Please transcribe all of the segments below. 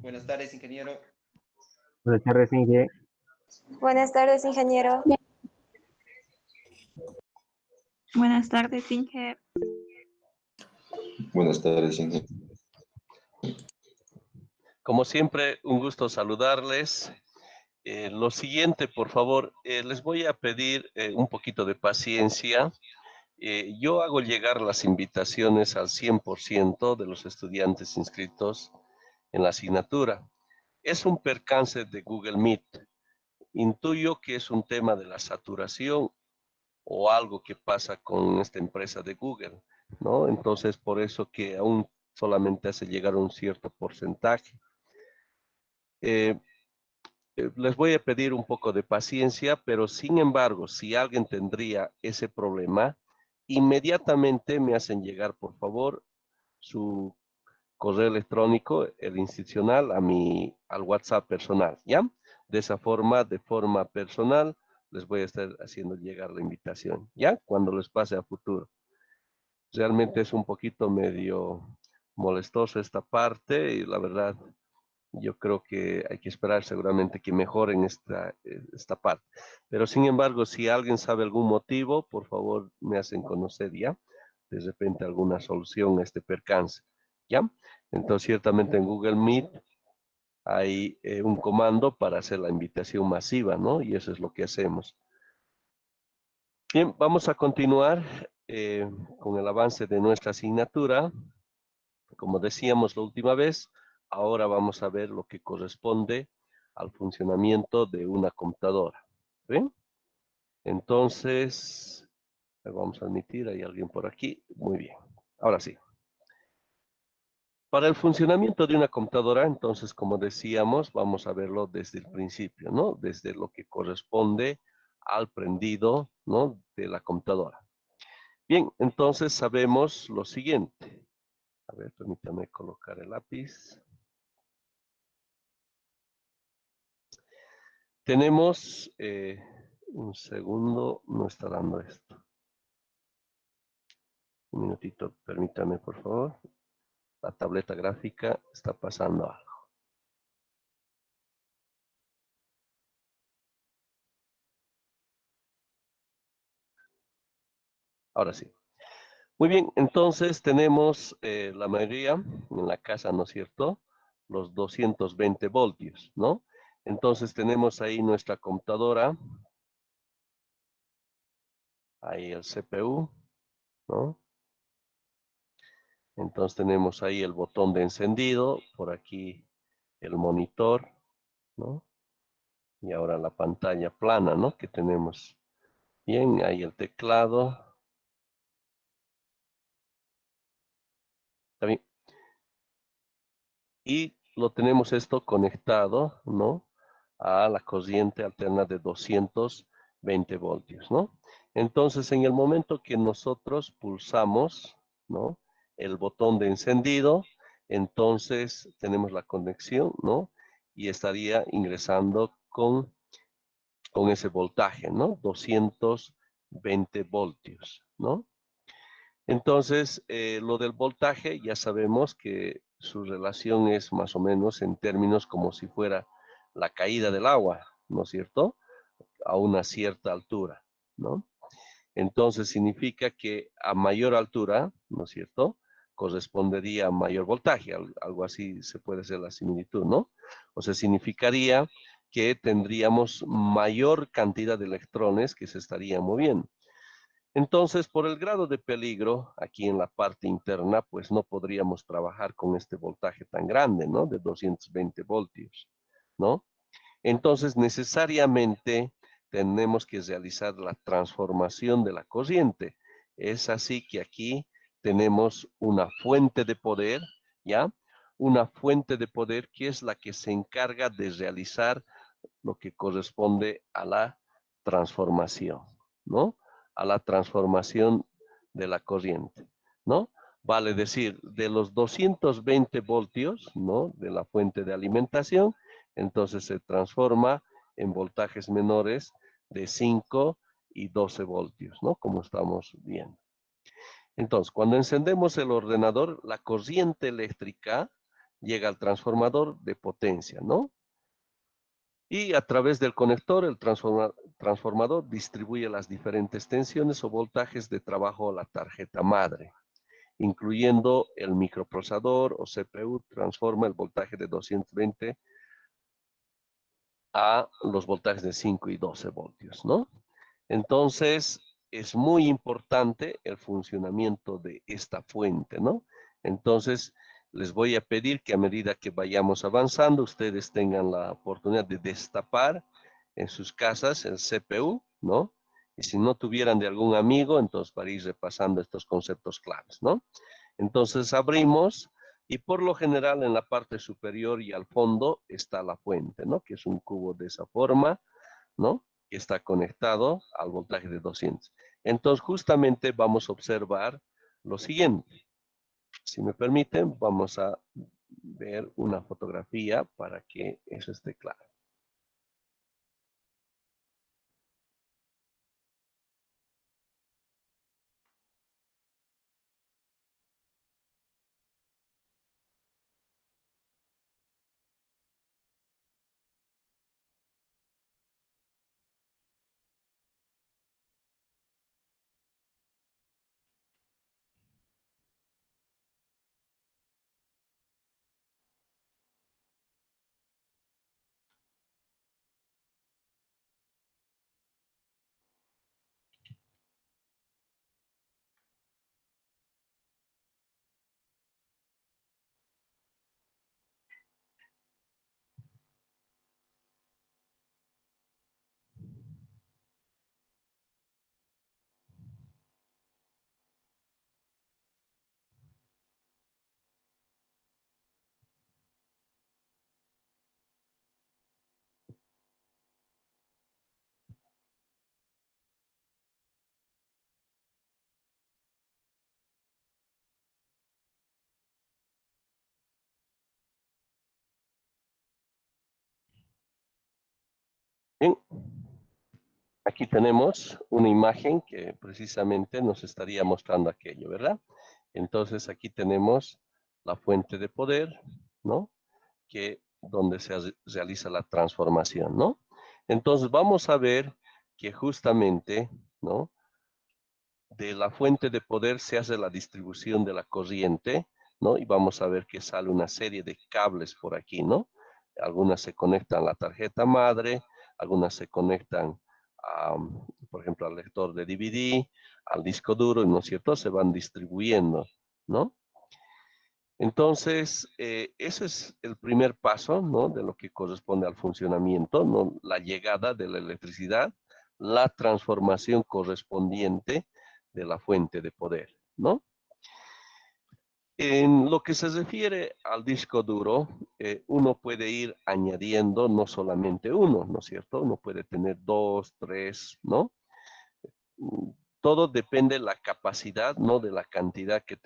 Buenas tardes, ingeniero. Buenas tardes, Inge. Buenas tardes, ingeniero. Buenas tardes, Inge. Buenas tardes, Inge. Como siempre, un gusto saludarles. Lo siguiente, por favor, les voy a pedir un poquito de paciencia. Yo hago llegar las invitaciones al 100% de los estudiantes inscritos en la asignatura. Es un percance de Google Meet. Intuyo que es un tema de la saturación o algo que pasa con esta empresa de Google, ¿no? Entonces, por eso que aún solamente hace llegar un cierto porcentaje. Les voy a pedir un poco de paciencia, pero sin embargo, si alguien tendría ese problema, inmediatamente me hacen llegar, por favor, su correo electrónico, el institucional, al WhatsApp personal, ¿ya? De esa forma, de forma personal, les voy a estar haciendo llegar la invitación, ¿ya? Cuando les pase a futuro. Realmente es un poquito medio molestoso esta parte y la verdad, yo creo que hay que esperar seguramente que mejoren esta parte. Pero sin embargo, si alguien sabe algún motivo, por favor me hacen conocer ya, de repente alguna solución a este percance, ¿ya? Entonces ciertamente en Google Meet hay un comando para hacer la invitación masiva, ¿no? Y eso es lo que hacemos. Bien, vamos a continuar con el avance de nuestra asignatura. Como decíamos la última vez, ahora vamos a ver lo que corresponde al funcionamiento de una computadora. ¿Ven? Entonces, vamos a admitir, hay alguien por aquí. Muy bien. Ahora sí. Para el funcionamiento de una computadora, entonces, como decíamos, vamos a verlo desde el principio, ¿no? Desde lo que corresponde al prendido, ¿no? De la computadora. Bien, entonces sabemos lo siguiente. A ver, permítame colocar el lápiz. Tenemos, un segundo, no está dando esto. Un minutito, permítame por favor. La tableta gráfica está pasando algo. Ahora sí. Muy bien, entonces tenemos la mayoría en la casa, ¿no es cierto? Los 220 voltios, ¿no? Entonces tenemos ahí nuestra computadora. Ahí el CPU, ¿no? Entonces tenemos ahí el botón de encendido, por aquí el monitor, ¿no? Y ahora la pantalla plana, ¿no? Que tenemos. Bien, ahí el teclado. Está bien. Y lo tenemos esto conectado, ¿no? A la corriente alterna de 220 voltios, ¿no? Entonces, en el momento que nosotros pulsamos, ¿no? El botón de encendido, entonces tenemos la conexión, ¿no? Y estaría ingresando con ese voltaje, ¿no? 220 voltios, ¿no? Entonces, lo del voltaje ya sabemos que su relación es más o menos en términos como si fuera la caída del agua, ¿no es cierto? A una cierta altura, ¿no? Entonces significa que a mayor altura, ¿no es cierto? Correspondería a mayor voltaje, algo así se puede hacer la similitud, ¿no? O sea, significaría que tendríamos mayor cantidad de electrones que se estarían moviendo. Entonces, por el grado de peligro, aquí en la parte interna, pues no podríamos trabajar con este voltaje tan grande, ¿no? De 220 voltios, ¿no? Entonces, necesariamente tenemos que realizar la transformación de la corriente. Es así que aquí tenemos una fuente de poder, ¿ya? Una fuente de poder que es la que se encarga de realizar lo que corresponde a la transformación, ¿no? A la transformación de la corriente, ¿no? Vale decir, de los 220 voltios, ¿no? De la fuente de alimentación, entonces se transforma en voltajes menores de 5 y 12 voltios, ¿no? Como estamos viendo. Entonces, cuando encendemos el ordenador, la corriente eléctrica, llega al transformador de potencia, ¿no? Y a través del conector, el transformador distribuye las diferentes tensiones o voltajes de trabajo a la tarjeta madre, incluyendo el microprocesador o CPU, transforma el voltaje de 220 a los voltajes de 5 y 12 voltios, ¿no? Entonces, es muy importante el funcionamiento de esta fuente, ¿no? Entonces, les voy a pedir que a medida que vayamos avanzando, ustedes tengan la oportunidad de destapar en sus casas el CPU, ¿no? Y si no tuvieran de algún amigo, entonces para ir repasando estos conceptos claves, ¿no? Entonces abrimos y por lo general en la parte superior y al fondo está la fuente, ¿no? Que es un cubo de esa forma, ¿no? Que está conectado al voltaje de 200. Entonces justamente vamos a observar lo siguiente. Si me permiten, vamos a ver una fotografía para que eso esté claro. Bien, aquí tenemos una imagen que precisamente nos estaría mostrando aquello, ¿verdad? Entonces aquí tenemos la fuente de poder, ¿no? Que donde se realiza la transformación, ¿no? Entonces vamos a ver que justamente, ¿no? De la fuente de poder se hace la distribución de la corriente, ¿no? Y vamos a ver que sale una serie de cables por aquí, ¿no? Algunas se conectan a la tarjeta madre, algunas se conectan, por ejemplo, al lector de DVD, al disco duro, ¿no es cierto? Se van distribuyendo, ¿no? Entonces, ese es el primer paso, ¿no? De lo que corresponde al funcionamiento, ¿no? La llegada de la electricidad, la transformación correspondiente de la fuente de poder, ¿no? En lo que se refiere al disco duro, uno puede ir añadiendo no solamente uno, ¿no es cierto? Uno puede tener dos, tres, ¿no? Todo depende de la capacidad, ¿no? De la cantidad que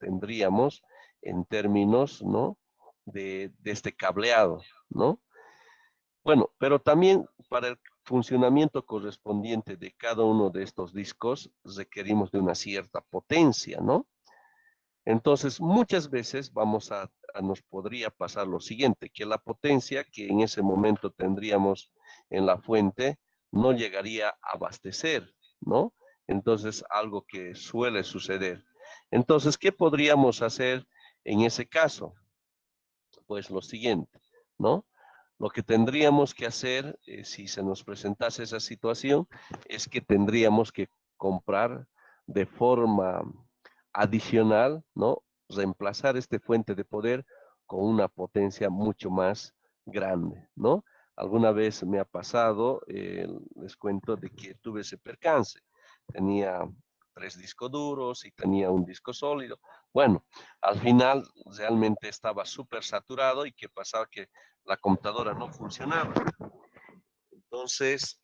tendríamos en términos, ¿no? De este cableado, ¿no? Bueno, pero también para el funcionamiento correspondiente de cada uno de estos discos requerimos de una cierta potencia, ¿no? Entonces, muchas veces nos podría pasar lo siguiente, que la potencia que en ese momento tendríamos en la fuente no llegaría a abastecer, ¿no? Entonces, algo que suele suceder. Entonces, ¿qué podríamos hacer en ese caso? Pues lo siguiente, ¿no? Lo que tendríamos que hacer, si se nos presentase esa situación, es que tendríamos que comprar de forma adicional, ¿no? Reemplazar este fuente de poder con una potencia mucho más grande, ¿no? Alguna vez me ha pasado, les cuento de que tuve ese percance. Tenía 3 discos duros y tenía un disco sólido. Bueno, al final realmente estaba súper saturado y que pasaba que la computadora no funcionaba. Entonces,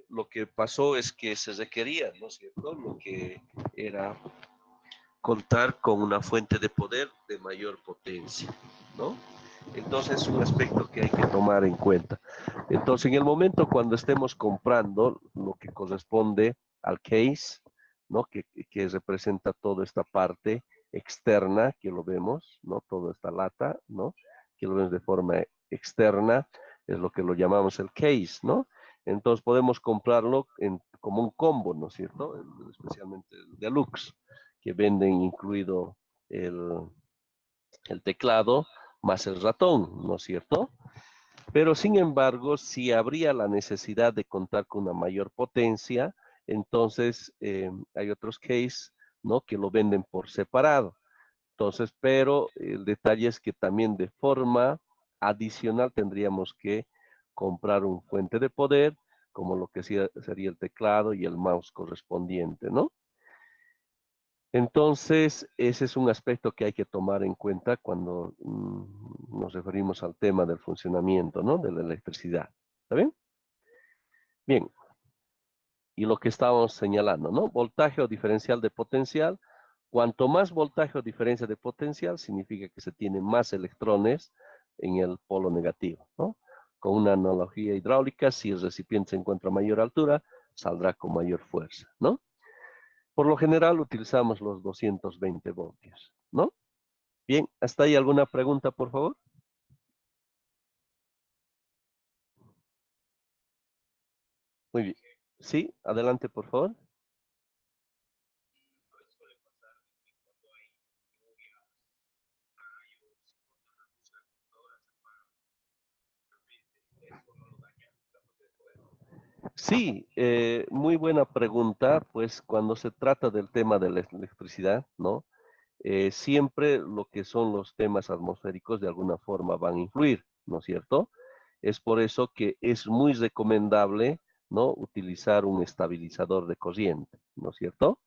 lo que pasó es que se requería, ¿no es cierto? Lo que era contar con una fuente de poder de mayor potencia, ¿no? Entonces es un aspecto que hay que tomar en cuenta. Entonces, en el momento cuando estemos comprando lo que corresponde al case, ¿no? Que representa toda esta parte externa, que lo vemos, ¿no? Toda esta lata, ¿no? Que lo vemos de forma externa, es lo que lo llamamos el case, ¿no? Entonces podemos comprarlo como un combo, ¿no es cierto? Especialmente el deluxe, que venden incluido el teclado más el ratón, ¿no es cierto? Pero sin embargo, si habría la necesidad de contar con una mayor potencia, entonces hay otros cases, ¿no? Que lo venden por separado. Entonces, pero el detalle es que también de forma adicional tendríamos que comprar un fuente de poder, como lo que sería el teclado y el mouse correspondiente, ¿no? Entonces, ese es un aspecto que hay que tomar en cuenta cuando nos referimos al tema del funcionamiento, ¿no? De la electricidad. ¿Está bien? Bien. Y lo que estábamos señalando, ¿no? Voltaje o diferencial de potencial. Cuanto más voltaje o diferencia de potencial, significa que se tienen más electrones en el polo negativo, ¿no? Con una analogía hidráulica, si el recipiente se encuentra a mayor altura, saldrá con mayor fuerza, ¿no? Por lo general utilizamos los 220 voltios, ¿no? Bien, ¿hasta ahí alguna pregunta, por favor? Muy bien. Sí, adelante, por favor. Sí, muy buena pregunta, pues cuando se trata del tema de la electricidad, ¿no? Siempre lo que son los temas atmosféricos de alguna forma van a influir, ¿no es cierto? Es por eso que es muy recomendable, ¿no? Utilizar un estabilizador de corriente, ¿no es cierto?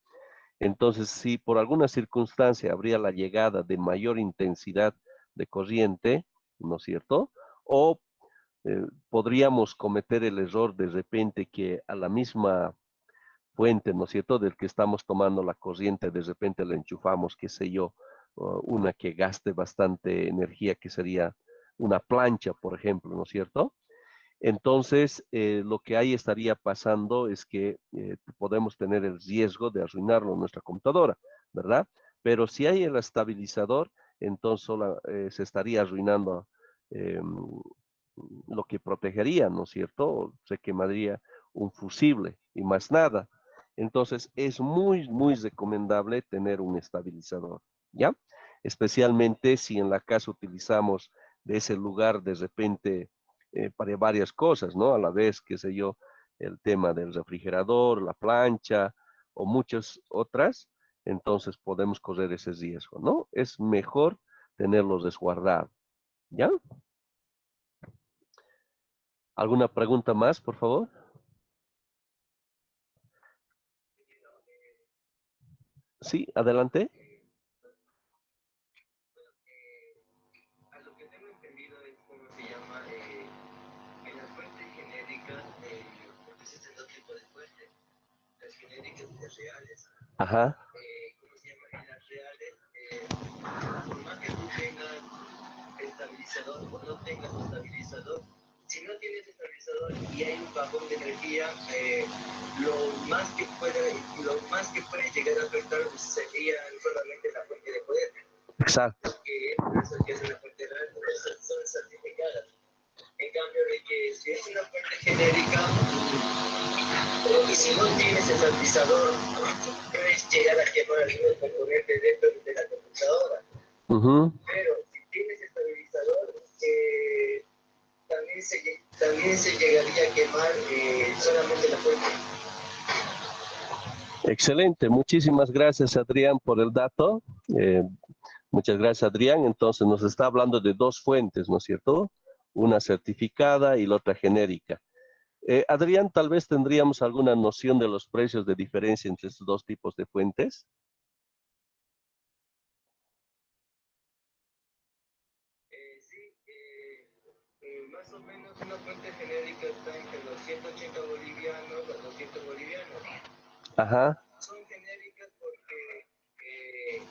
Entonces, si por alguna circunstancia habría la llegada de mayor intensidad de corriente, ¿no es cierto? O podríamos cometer el error de repente que a la misma fuente, ¿no es cierto?, del que estamos tomando la corriente, de repente le enchufamos, qué sé yo, una que gaste bastante energía, que sería una plancha, por ejemplo, ¿no es cierto? Entonces, lo que ahí estaría pasando es que podemos tener el riesgo de arruinarlo nuestra computadora, ¿verdad? Pero si hay el estabilizador, entonces se estaría arruinando eh, lo que protegería, ¿no es cierto? Se quemaría un fusible y más nada. Entonces, es muy, muy recomendable tener un estabilizador, ¿ya? Especialmente si en la casa utilizamos de ese lugar de repente para varias cosas, ¿no? A la vez, qué sé yo, el tema del refrigerador, la plancha o muchas otras, entonces podemos correr ese riesgo, ¿no? Es mejor tenerlos resguardados, ¿ya? ¿Alguna pregunta más, por favor? Sí, adelante. A lo que tengo entendido es cómo se llama en las fuentes genéricas, porque existen dos tipos de fuentes, las genéricas y las reales. Ajá. ¿Cómo se llama? En las reales, por más que tú tengas estabilizador o no tengas estabilizador, si no tienes estabilizador y hay un bajón de energía, lo más que puede llegar a afectar sería solamente la fuente de poder. Exacto. Que eso que es una fuente real, son certificadas. En cambio de que si es una fuente genérica y si no tienes estabilizador, puedes llegar a quemar algunos componentes dentro de la computadora. Pero si tienes estabilizador, también se llegaría a quemar solamente la fuente. Excelente, muchísimas gracias Adrián por el dato. Muchas gracias Adrián. Entonces nos está hablando de dos fuentes, ¿no es cierto? Una certificada y la otra genérica. Adrián, tal vez tendríamos alguna noción de los precios de diferencia entre estos dos tipos de fuentes. Más o menos una fuente genérica está entre los 180 bolivianos a 200 bolivianos. Ajá. Son genéricas porque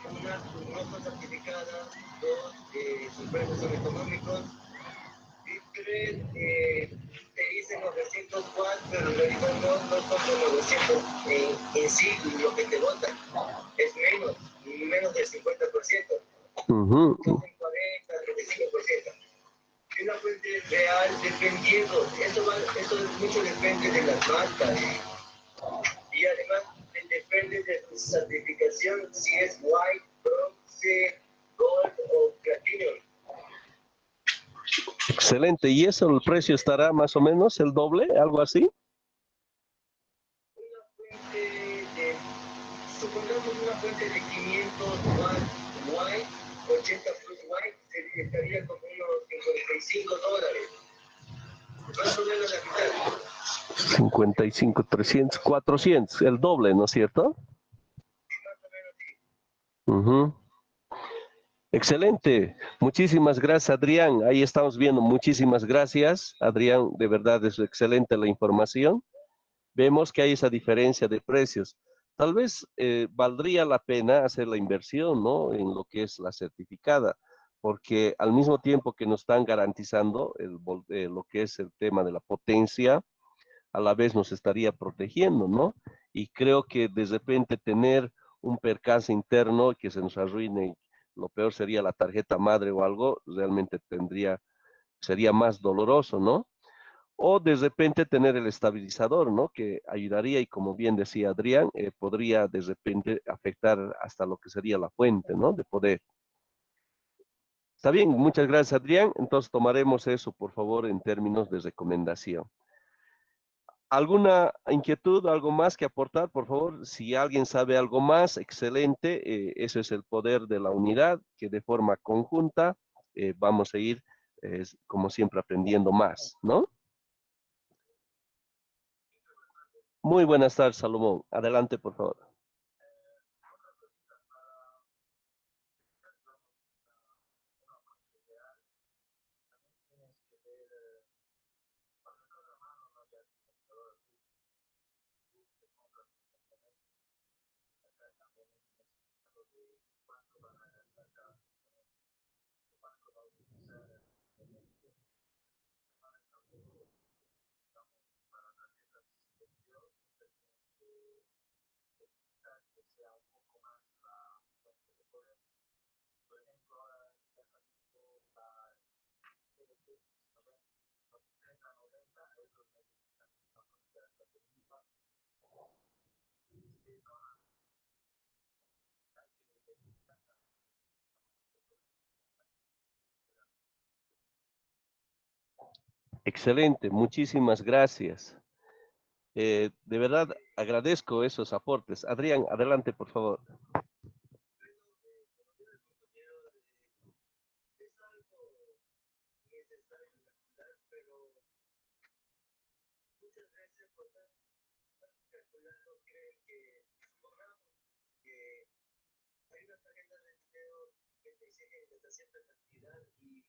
una no son certificadas, dos, sus precios son económicos, y tres, te dicen 900 watts, pero en realidad no son los 900 en sí lo que te botan, es menos, del 50%. Ujú. Son 40, 35%. Y una fuente real dependiendo, eso mucho depende de las marcas. Y además depende de tu certificación, si es white, bronce, gold o platinum. Excelente. ¿Y eso el precio estará más o menos el doble, algo así? Una fuente de, supongamos una fuente de 500 watts white, 80 plus white, estaría como unos $55. Más o menos la mitad. 55, 300, 400, el doble, ¿no es cierto? Más o menos sí. Ujú. Excelente. Muchísimas gracias, Adrián. Ahí estamos viendo. Muchísimas gracias, Adrián. De verdad es excelente la información. Vemos que hay esa diferencia de precios. Tal vez valdría la pena hacer la inversión, ¿no? En lo que es la certificada, porque al mismo tiempo que nos están garantizando lo que es el tema de la potencia, a la vez nos estaría protegiendo, ¿no? Y creo que de repente tener un percance interno que se nos arruine, lo peor sería la tarjeta madre o algo, realmente sería más doloroso, ¿no? O de repente tener el estabilizador, ¿no? Que ayudaría y como bien decía Adrián, podría de repente afectar hasta lo que sería la fuente, ¿no? De poder. Está bien, muchas gracias Adrián. Entonces tomaremos eso, por favor, en términos de recomendación. ¿Alguna inquietud, algo más que aportar? Por favor, si alguien sabe algo más, excelente. Eso es el poder de la unidad, que de forma conjunta vamos a ir, como siempre, aprendiendo más, ¿no? Muy buenas tardes, Salomón. Adelante, por favor. Excelente, muchísimas gracias. De verdad agradezco esos aportes. Adrián, adelante, por favor. Muchas veces, pues, calculando, creen que, supongamos que hay una tarjeta de video que te exigen hasta cierta cantidad y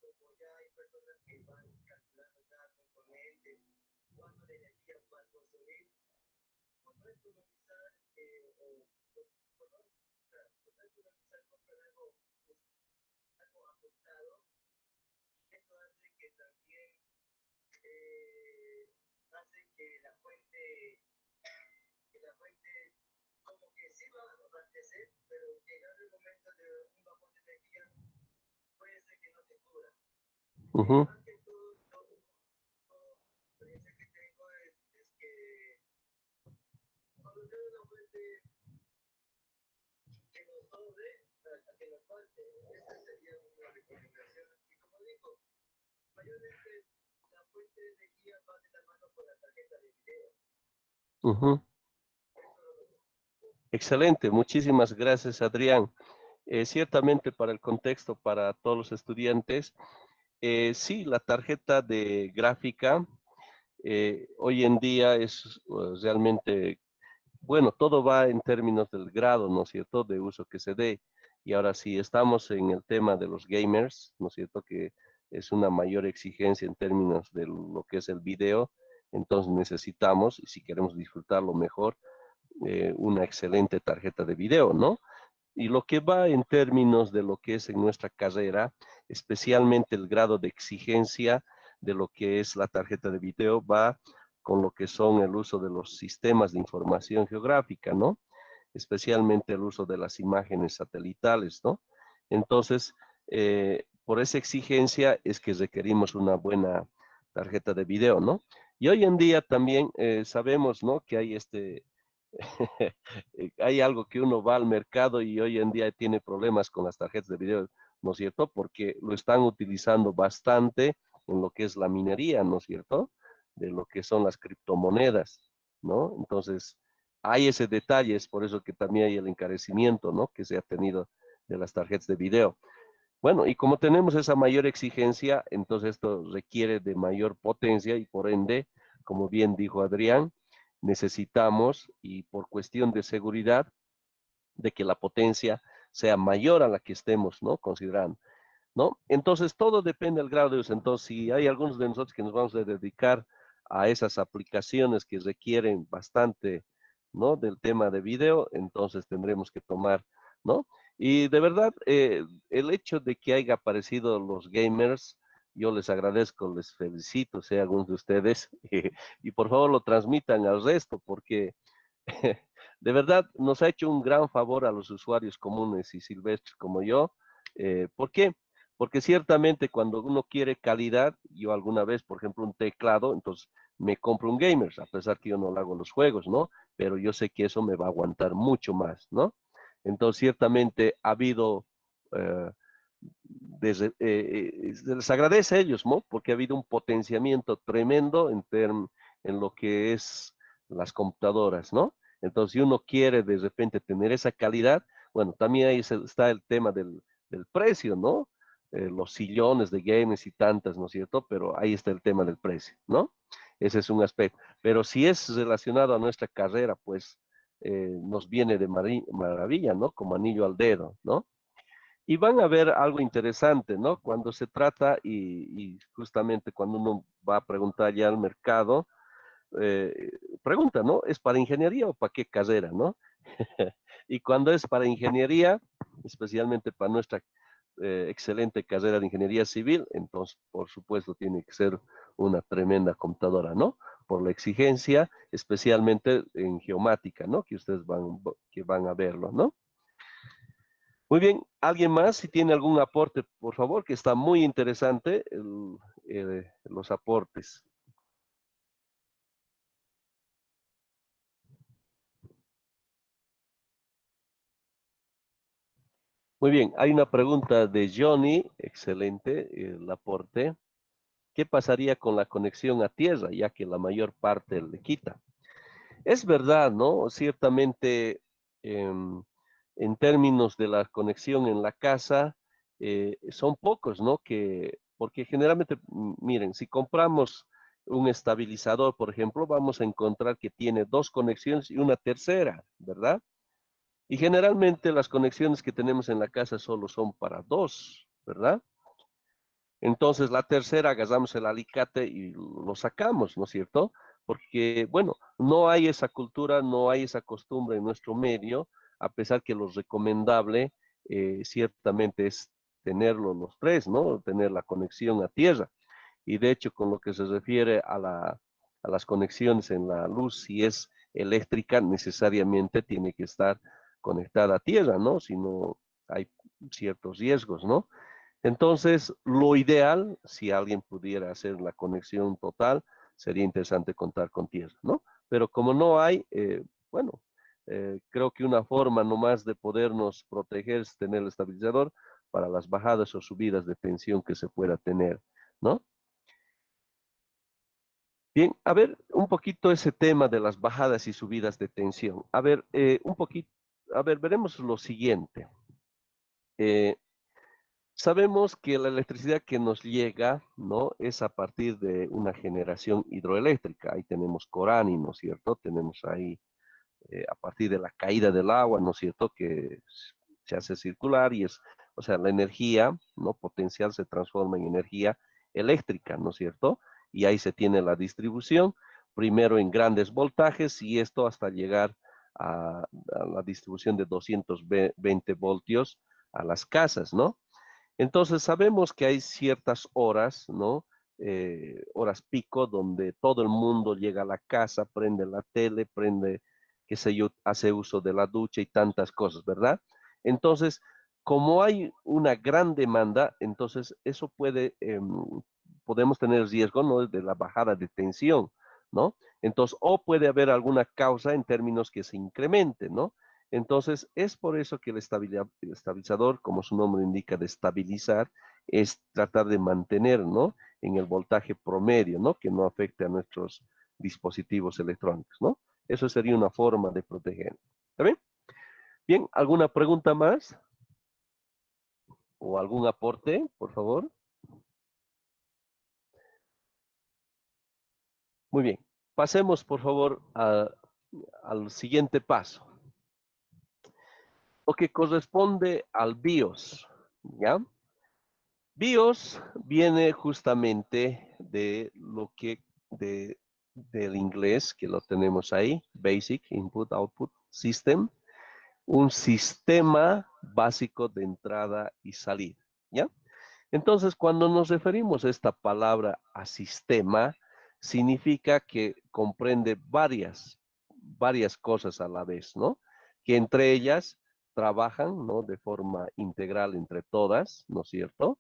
como ya hay personas que van calculando cada componente, cuánto de energía va a consumir, por no economizar por no, claro, por no economizar, comprar algo ajustado, eso hace que también hace que la fuente como que sí va a abastecer, pero llegando el momento de un bajón de energía, puede ser que no te cubra. Ujú. Más que todo, la experiencia que tengo es que cuando tengo una fuente que nos sobre, que nos falte, esa sería una recomendación. Y como digo, mayormente la fuente de energía va de la mano con la tarjeta de video. Ujú. Excelente, muchísimas gracias, Adrián. Ciertamente para el contexto, para todos los estudiantes, sí, la tarjeta de gráfica hoy en día es realmente, bueno, todo va en términos del grado, ¿no es cierto?, de uso que se dé. Y ahora sí, estamos en el tema de los gamers, ¿no es cierto?, que es una mayor exigencia en términos de lo que es el video. Entonces necesitamos, y si queremos disfrutarlo mejor, una excelente tarjeta de video, ¿no? Y lo que va en términos de lo que es en nuestra carrera, especialmente el grado de exigencia de lo que es la tarjeta de video, va con lo que son el uso de los sistemas de información geográfica, ¿no? especialmente el uso de las imágenes satelitales, ¿no? Entonces, por esa exigencia es que requerimos una buena tarjeta de video, ¿no? Y hoy en día también sabemos, ¿no? Que hay hay algo que uno va al mercado y hoy en día tiene problemas con las tarjetas de video, ¿no es cierto? Porque lo están utilizando bastante en lo que es la minería, ¿no es cierto? De lo que son las criptomonedas, ¿no? Entonces, hay ese detalle, es por eso que también hay el encarecimiento, ¿no? Que se ha tenido de las tarjetas de video. Bueno, y como tenemos esa mayor exigencia, entonces esto requiere de mayor potencia y por ende, como bien dijo Adrián, necesitamos, y por cuestión de seguridad, de que la potencia sea mayor a la que estemos, ¿no? Considerando, ¿no? Entonces, todo depende del grado de uso. Entonces, si hay algunos de nosotros que nos vamos a dedicar a esas aplicaciones que requieren bastante, ¿no? Del tema de video, entonces tendremos que tomar, ¿no? Y de verdad, el hecho de que haya aparecido los gamers, yo les agradezco, les felicito, sea algunos de ustedes, y por favor lo transmitan al resto, porque de verdad nos ha hecho un gran favor a los usuarios comunes y silvestres como yo. ¿Por qué? Porque ciertamente cuando uno quiere calidad, yo alguna vez, por ejemplo, un teclado, entonces me compro un gamer, a pesar que yo no le hago los juegos, ¿no? Pero yo sé que eso me va a aguantar mucho más, ¿no? Entonces, ciertamente ha habido, eh, se les agradece a ellos, ¿no? Porque ha habido un potenciamiento tremendo en lo que es las computadoras, ¿no? Entonces, si uno quiere de repente tener esa calidad, bueno, también ahí está el tema del precio, ¿no? Los sillones de games y tantas, ¿no es cierto? Pero ahí está el tema del precio, ¿no? Ese es un aspecto. Pero si es relacionado a nuestra carrera, pues nos viene de maravilla, ¿no? Como anillo al dedo, ¿no? Y van a ver algo interesante, ¿no? Cuando se trata y justamente cuando uno va a preguntar ya al mercado, pregunta, ¿no? ¿Es para ingeniería o para qué carrera, no? Y cuando es para ingeniería, especialmente para nuestra excelente carrera de ingeniería civil, entonces, por supuesto, tiene que ser una tremenda computadora, ¿no? Por la exigencia, especialmente en geomática, ¿no? Que ustedes que van a verlo, ¿no? Muy bien, ¿alguien más? Si tiene algún aporte, por favor, que está muy interesante los aportes. Muy bien, hay una pregunta de Johnny, excelente el aporte. ¿Qué pasaría con la conexión a tierra, ya que la mayor parte le quita? Es verdad, ¿no? Ciertamente, en términos de la conexión en la casa, son pocos, ¿no? Porque generalmente, miren, si compramos un estabilizador, por ejemplo, vamos a encontrar que tiene dos conexiones y una tercera, ¿verdad? Y generalmente las conexiones que tenemos en la casa solo son para dos, ¿verdad? Entonces la tercera agarramos el alicate y lo sacamos, ¿no es cierto? Porque, bueno, no hay esa cultura, no hay esa costumbre en nuestro medio, a pesar que lo recomendable ciertamente es tenerlo los tres, ¿no? Tener la conexión a tierra. Y de hecho, con lo que se refiere a las conexiones en la luz, si es eléctrica, necesariamente tiene que estar conectada a tierra, ¿no? Si no, hay ciertos riesgos, ¿no? Entonces, lo ideal, si alguien pudiera hacer la conexión total, sería interesante contar con tierra, ¿no? Pero como no hay, bueno, creo que una forma nomás de podernos proteger es tener el estabilizador para las bajadas o subidas de tensión que se pueda tener, ¿no? Bien, a ver, un poquito ese tema de las bajadas y subidas de tensión. A ver, un poquito, a ver, veremos lo siguiente. Eh, Sabemos que la electricidad que nos llega, ¿no? Es a partir de una generación hidroeléctrica. Ahí tenemos Corani, ¿no es cierto? Tenemos ahí, a partir de la caída del agua, ¿no es cierto? Que se hace circular y es, o sea, la energía, ¿no? Potencial se transforma en energía eléctrica, ¿no es cierto? Y ahí se tiene la distribución, primero en grandes voltajes y esto hasta llegar a la distribución de 220 voltios a las casas, ¿no? Entonces sabemos que hay ciertas horas, ¿no? Horas pico donde todo el mundo llega a la casa, prende la tele, prende qué sé yo, hace uso de la ducha y tantas cosas, ¿verdad? Entonces, como hay una gran demanda, entonces eso puede, podemos tener riesgo, ¿no? De la bajada de tensión, ¿no? Entonces, o puede haber alguna causa en términos que se incremente, ¿no? Entonces, es por eso que el estabilizador, como su nombre indica, de estabilizar, es tratar de mantener, ¿no? En el voltaje promedio, ¿no? Que no afecte a nuestros dispositivos electrónicos, ¿no? Eso sería una forma de proteger. ¿Está bien? Bien, ¿alguna pregunta más? ¿O algún aporte, por favor? Muy bien. Pasemos, por favor, al siguiente paso. Lo que corresponde al BIOS, ¿ya? BIOS viene justamente de lo que, del inglés, que lo tenemos ahí, Basic Input Output System, un sistema básico de entrada y salida, ¿ya? Entonces, cuando nos referimos a esta palabra a sistema, significa que comprende varias cosas a la vez, ¿no? Que entre ellas trabajan, ¿no? De forma integral entre todas, ¿no es cierto?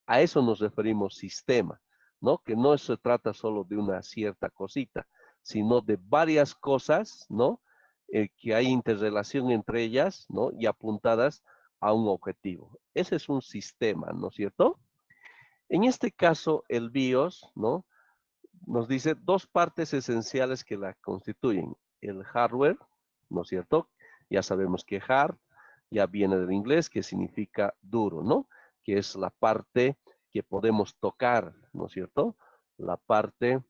A eso nos referimos sistema, ¿no? Que no se trata solo de una cierta cosita, sino de varias cosas, ¿no? Que hay interrelación entre ellas, ¿no? Y apuntadas a un objetivo. Ese es un sistema, ¿no es cierto? En este caso, el BIOS, ¿no? Nos dice dos partes esenciales que la constituyen. El hardware, ¿no es cierto? Ya sabemos que hard ya viene del inglés, que significa duro, ¿no? Que es la parte que podemos tocar, ¿no es cierto? La parte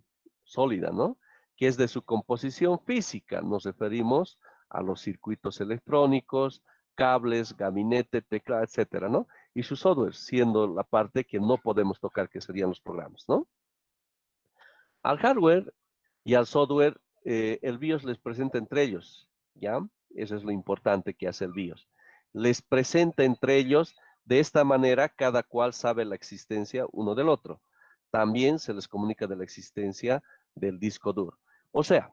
sólida, ¿no? Que es de su composición física. Nos referimos a los circuitos electrónicos, cables, gabinete, teclado, etcétera, ¿no? Y su software, siendo la parte que no podemos tocar, que serían los programas, ¿no? Al hardware y al software, el BIOS les presenta entre ellos, ¿ya? Eso es lo importante que hace el BIOS. Les presenta entre ellos, de esta manera, cada cual sabe la existencia uno del otro. También se les comunica de la existencia del disco duro. O sea,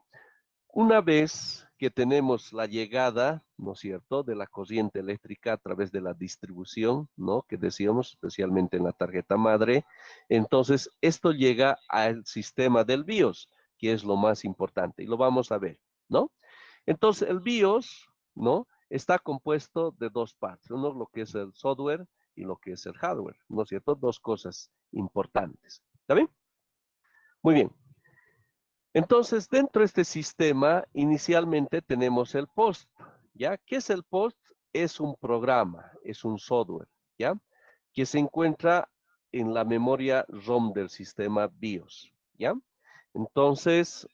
una vez que tenemos la llegada, ¿no es cierto?, de la corriente eléctrica a través de la distribución, ¿no?, que decíamos, especialmente en la tarjeta madre, entonces esto llega al sistema del BIOS, que es lo más importante, y lo vamos a ver, ¿no? Entonces el BIOS, ¿no?, está compuesto de dos partes, uno lo que es el software y lo que es el hardware, ¿no es cierto? Dos cosas importantes, ¿está bien? Muy bien. Entonces, dentro de este sistema, inicialmente tenemos el POST, ¿ya? ¿Qué es el POST? Es un programa, es un software, ¿ya? Que se encuentra en la memoria ROM del sistema BIOS, ¿ya? Entonces,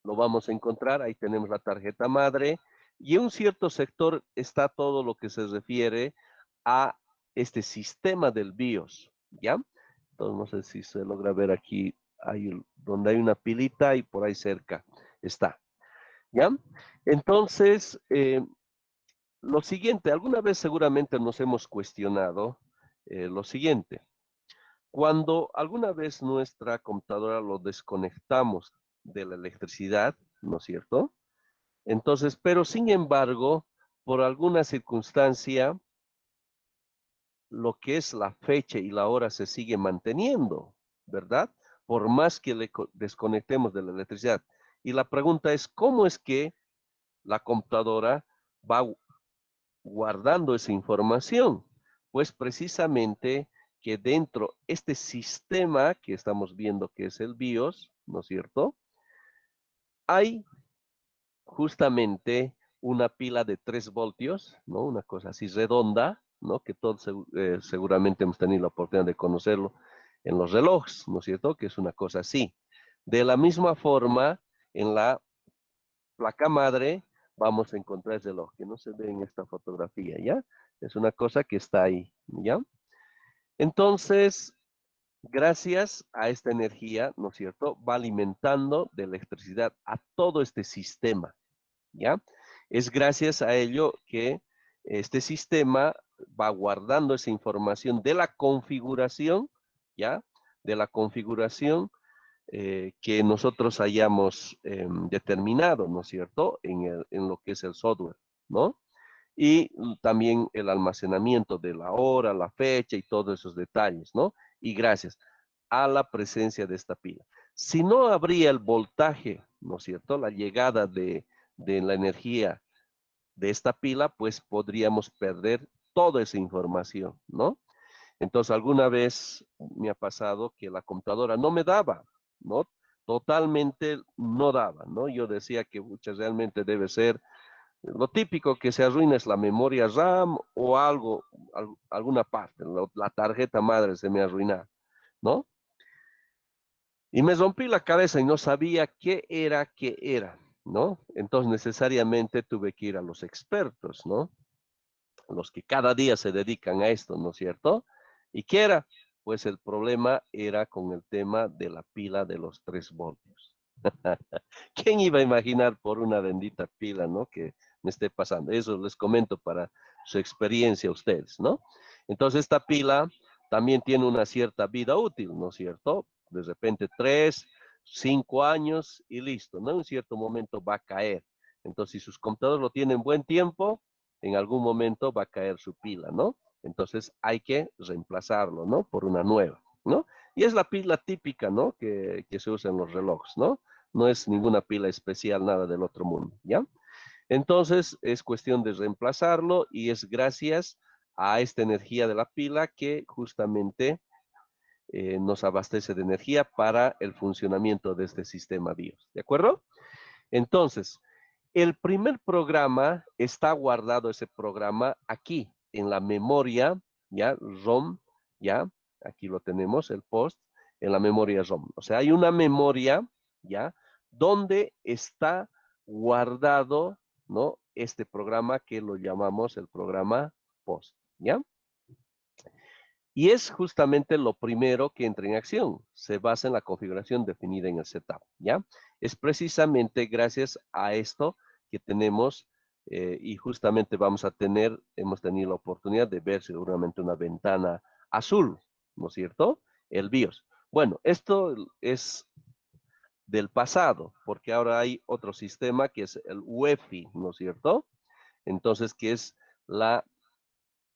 lo vamos a encontrar, ahí tenemos la tarjeta madre, y en un cierto sector está todo lo que se refiere a este sistema del BIOS, ¿ya? Entonces, no sé si se logra ver aquí, donde hay una pilita y por ahí cerca está, ¿ya? Entonces, lo siguiente, alguna vez seguramente nos hemos cuestionado lo siguiente. Cuando alguna vez nuestra computadora lo desconectamos de la electricidad, ¿no es cierto? Entonces, pero sin embargo, por alguna circunstancia, lo que es la fecha y la hora se sigue manteniendo, ¿verdad? Por más que le desconectemos de la electricidad. Y la pregunta es, ¿cómo es que la computadora va guardando esa información? Pues precisamente que dentro de este sistema que estamos viendo que es el BIOS, ¿no es cierto? Hay justamente una pila de 3 voltios, ¿no? Una cosa así redonda, ¿no? Que todos seguramente hemos tenido la oportunidad de conocerlo en los relojes, ¿no es cierto? Que es una cosa así. De la misma forma, en la placa madre vamos a encontrar el reloj, que no se ve en esta fotografía, ¿ya? Es una cosa que está ahí, ¿ya? Entonces, gracias a esta energía, ¿no es cierto? Va alimentando de electricidad a todo este sistema, ¿ya? Es gracias a ello que este sistema va guardando esa información de la configuración, ¿ya? De la configuración que nosotros hayamos determinado, ¿no es cierto?, en lo que es el software, ¿no? Y también el almacenamiento de la hora, la fecha y todos esos detalles, ¿no? Y gracias a la presencia de esta pila. Si no habría el voltaje, ¿no es cierto?, la llegada de la energía de esta pila, pues podríamos perder toda esa información, ¿no? Entonces, alguna vez me ha pasado que la computadora no me daba, ¿no? Totalmente no daba, ¿no? Yo decía que realmente debe ser lo típico que se arruina es la memoria RAM o algo, alguna parte, la tarjeta madre se me arruina, ¿no? Y me rompí la cabeza y no sabía qué era, ¿no? Entonces necesariamente tuve que ir a los expertos, ¿no? Los que cada día se dedican a esto, ¿no es cierto? ¿Y qué era? Pues el problema era con el tema de la pila de los 3 voltios. ¿Quién iba a imaginar por una bendita pila, ¿no? Que me esté pasando. Eso les comento para su experiencia a ustedes, ¿no? Entonces esta pila también tiene una cierta vida útil, ¿no es cierto? De repente 3, 5 años y listo, ¿no? En un cierto momento va a caer. Entonces, si sus computadores lo tienen buen tiempo, en algún momento va a caer su pila, ¿no? Entonces hay que reemplazarlo, ¿no? Por una nueva, ¿no? Y es la pila típica, ¿no? Que se usa en los relojes, ¿no? No es ninguna pila especial, nada del otro mundo, ¿ya? Entonces es cuestión de reemplazarlo y es gracias a esta energía de la pila que justamente nos abastece de energía para el funcionamiento de este sistema BIOS, ¿de acuerdo? Entonces, el primer programa está guardado ese programa aquí, en la memoria, ¿ya? ROM, ¿ya? Aquí lo tenemos, el post, en la memoria ROM. O sea, hay una memoria, ¿ya? Donde está guardado, ¿no? Este programa que lo llamamos el programa post, ¿ya? Y es justamente lo primero que entra en acción. Se basa en la configuración definida en el setup, ¿ya? Es precisamente gracias a esto que tenemos y justamente hemos tenido la oportunidad de ver seguramente una ventana azul, ¿no es cierto? El BIOS. Bueno, esto es del pasado, porque ahora hay otro sistema que es el UEFI, ¿no es cierto? Entonces, que es la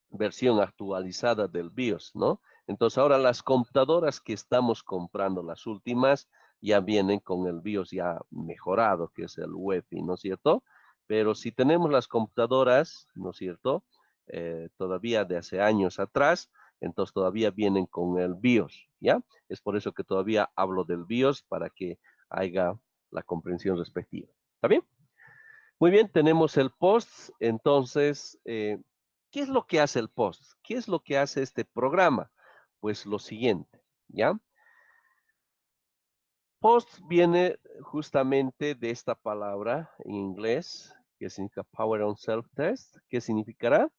versión actualizada del BIOS, ¿no? Entonces ahora las computadoras que estamos comprando, las últimas, ya vienen con el BIOS ya mejorado, que es el UEFI, ¿no es cierto? Pero si tenemos las computadoras, ¿no es cierto? Todavía de hace años atrás, entonces todavía vienen con el BIOS, ¿ya? Es por eso que todavía hablo del BIOS para que haya la comprensión respectiva. ¿Está bien? Muy bien, tenemos el post, entonces, ¿qué es lo que hace el post? ¿Qué es lo que hace este programa? Pues lo siguiente, ¿ya? Post viene justamente de esta palabra en inglés, que significa Power on Self-Test. ¿Qué significará?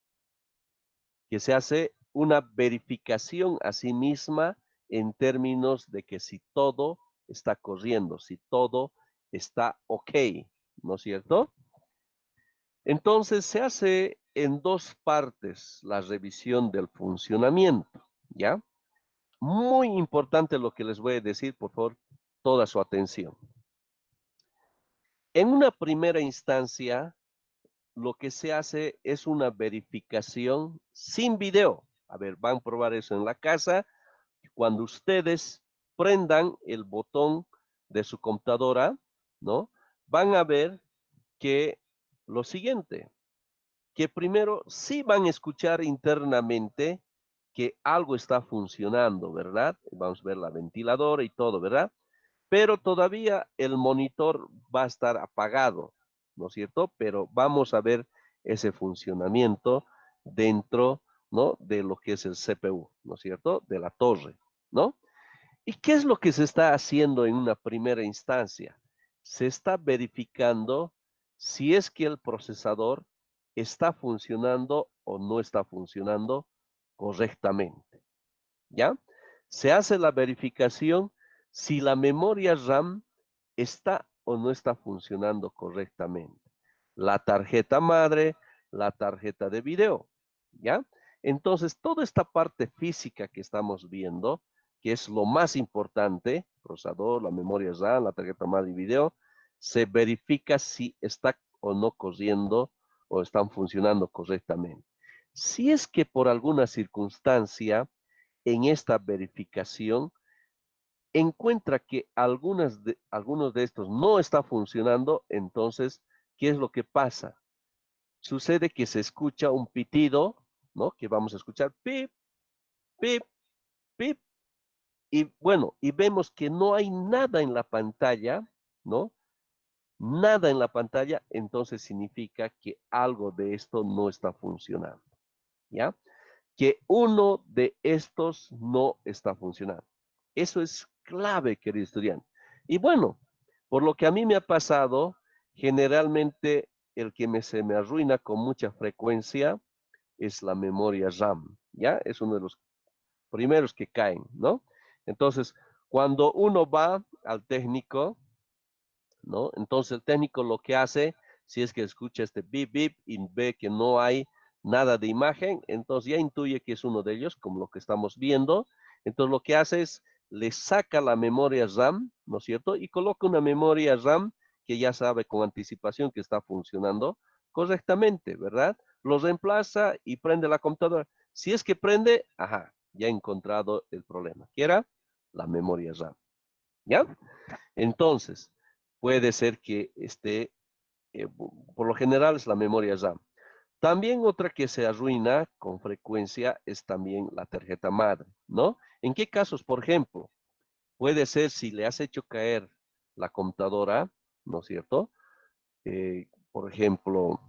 Que se hace una verificación a sí misma en términos de que si todo está corriendo, si todo está ok, ¿no es cierto? Entonces se hace en 2 partes la revisión del funcionamiento, ¿ya? Muy importante lo que les voy a decir, por favor, toda su atención. En una primera instancia, lo que se hace es una verificación sin video. A ver, van a probar eso en la casa. Cuando ustedes prendan el botón de su computadora, ¿no? Van a ver que lo siguiente, que primero sí van a escuchar internamente que algo está funcionando, ¿verdad? Vamos a ver la ventiladora y todo, ¿verdad? Pero todavía el monitor va a estar apagado, ¿no es cierto? Pero vamos a ver ese funcionamiento dentro, ¿no? De lo que es el CPU, ¿no es cierto? De la torre, ¿no? ¿Y qué es lo que se está haciendo en una primera instancia? Se está verificando si es que el procesador está funcionando o no está funcionando correctamente, ¿ya? Se hace la verificación si la memoria RAM está o no está funcionando correctamente. La tarjeta madre, la tarjeta de video, ¿ya? Entonces, toda esta parte física que estamos viendo, que es lo más importante, procesador, la memoria RAM, la tarjeta madre y video, se verifica si está o no corriendo o están funcionando correctamente. Si es que por alguna circunstancia en esta verificación encuentra que algunos de estos no está funcionando, entonces, ¿qué es lo que pasa? Sucede que se escucha un pitido, ¿no? Que vamos a escuchar, pip, pip, pip, y bueno, y vemos que no hay nada en la pantalla, ¿no? Nada en la pantalla, entonces significa que algo de esto no está funcionando, ¿ya? Que uno de estos no está funcionando. Eso es clave, querido estudiante. Y bueno, por lo que a mí me ha pasado, generalmente el que se me arruina con mucha frecuencia es la memoria RAM, ¿ya? Es uno de los primeros que caen, ¿no? Entonces, cuando uno va al técnico, ¿no? Entonces el técnico lo que hace, si es que escucha este bip bip y ve que no hay nada de imagen, entonces ya intuye que es uno de ellos, como lo que estamos viendo. Entonces lo que hace es, le saca la memoria RAM, ¿no es cierto? Y coloca una memoria RAM que ya sabe con anticipación que está funcionando correctamente, ¿verdad? Lo reemplaza y prende la computadora. Si es que prende, ajá, ya he encontrado el problema, que era la memoria RAM, ¿ya? Entonces, puede ser que esté, por lo general es la memoria RAM. También otra que se arruina con frecuencia es también la tarjeta madre, ¿no? ¿En qué casos, por ejemplo? Puede ser si le has hecho caer la computadora, ¿no es cierto? Por ejemplo,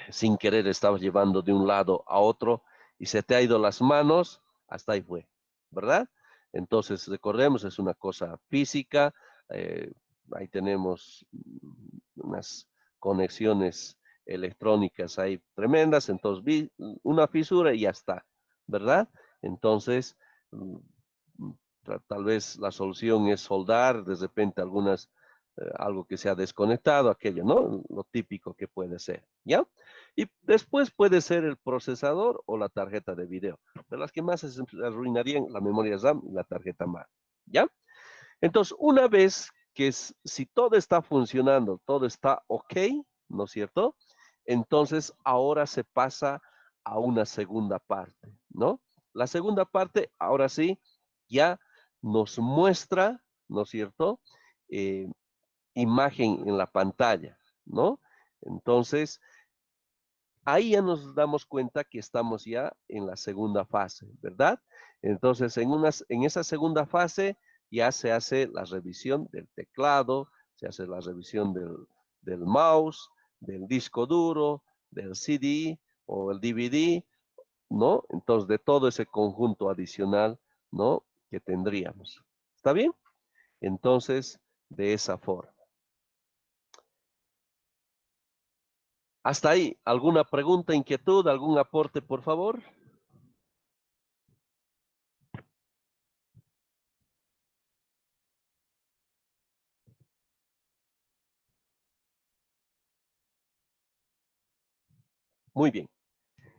sin querer estabas llevando de un lado a otro y se te ha ido las manos, hasta ahí fue, ¿verdad? Entonces, recordemos, es una cosa física, eh, ahí tenemos unas conexiones electrónicas ahí tremendas, entonces vi una fisura y ya está, ¿verdad? Entonces, tal vez la solución es soldar de repente algo que se ha desconectado, aquello, ¿no? Lo típico que puede ser, ¿ya? Y después puede ser el procesador o la tarjeta de video. De las que más se arruinarían la memoria RAM y la tarjeta madre, ¿ya? Entonces, una vez que si todo está funcionando, todo está ok, ¿no es cierto? Entonces, ahora se pasa a una segunda parte, ¿no? La segunda parte, ahora sí, ya nos muestra, ¿no es cierto? Eh, Imagen en la pantalla, ¿no? Entonces, ahí ya nos damos cuenta que estamos ya en la segunda fase, ¿verdad? Entonces, en esa segunda fase ya se hace la revisión del teclado, se hace la revisión del mouse, del disco duro, del CD o el DVD, ¿no? Entonces, de todo ese conjunto adicional, ¿no? Que tendríamos. ¿Está bien? Entonces, de esa forma. Hasta ahí, ¿alguna pregunta, inquietud, algún aporte, por favor? Muy bien.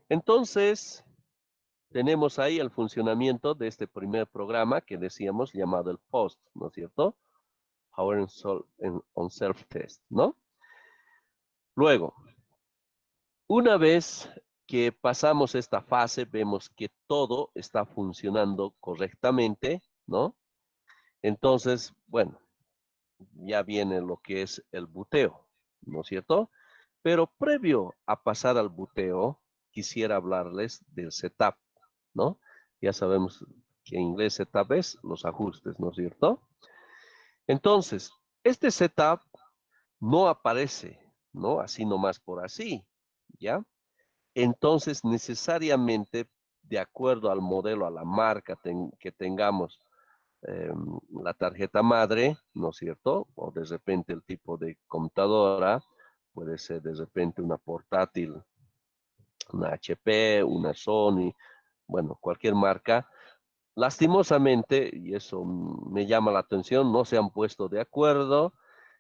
Entonces, tenemos ahí el funcionamiento de este primer programa que decíamos llamado el POST, ¿no es cierto? Power on Self-Test, ¿no? Luego, una vez que pasamos esta fase, vemos que todo está funcionando correctamente, ¿no? Entonces, bueno, ya viene lo que es el buteo, ¿no es cierto? Pero previo a pasar al buteo, quisiera hablarles del setup, ¿no? Ya sabemos que en inglés setup es los ajustes, ¿no es cierto? Entonces, este setup no aparece, ¿no? Así nomás por así, ¿ya? Entonces, necesariamente, de acuerdo al modelo, a la marca que tengamos, la tarjeta madre, ¿no es cierto? O de repente el tipo de computadora, puede ser de repente una portátil, una HP, una Sony, bueno, cualquier marca. Lastimosamente, y eso me llama la atención, no se han puesto de acuerdo,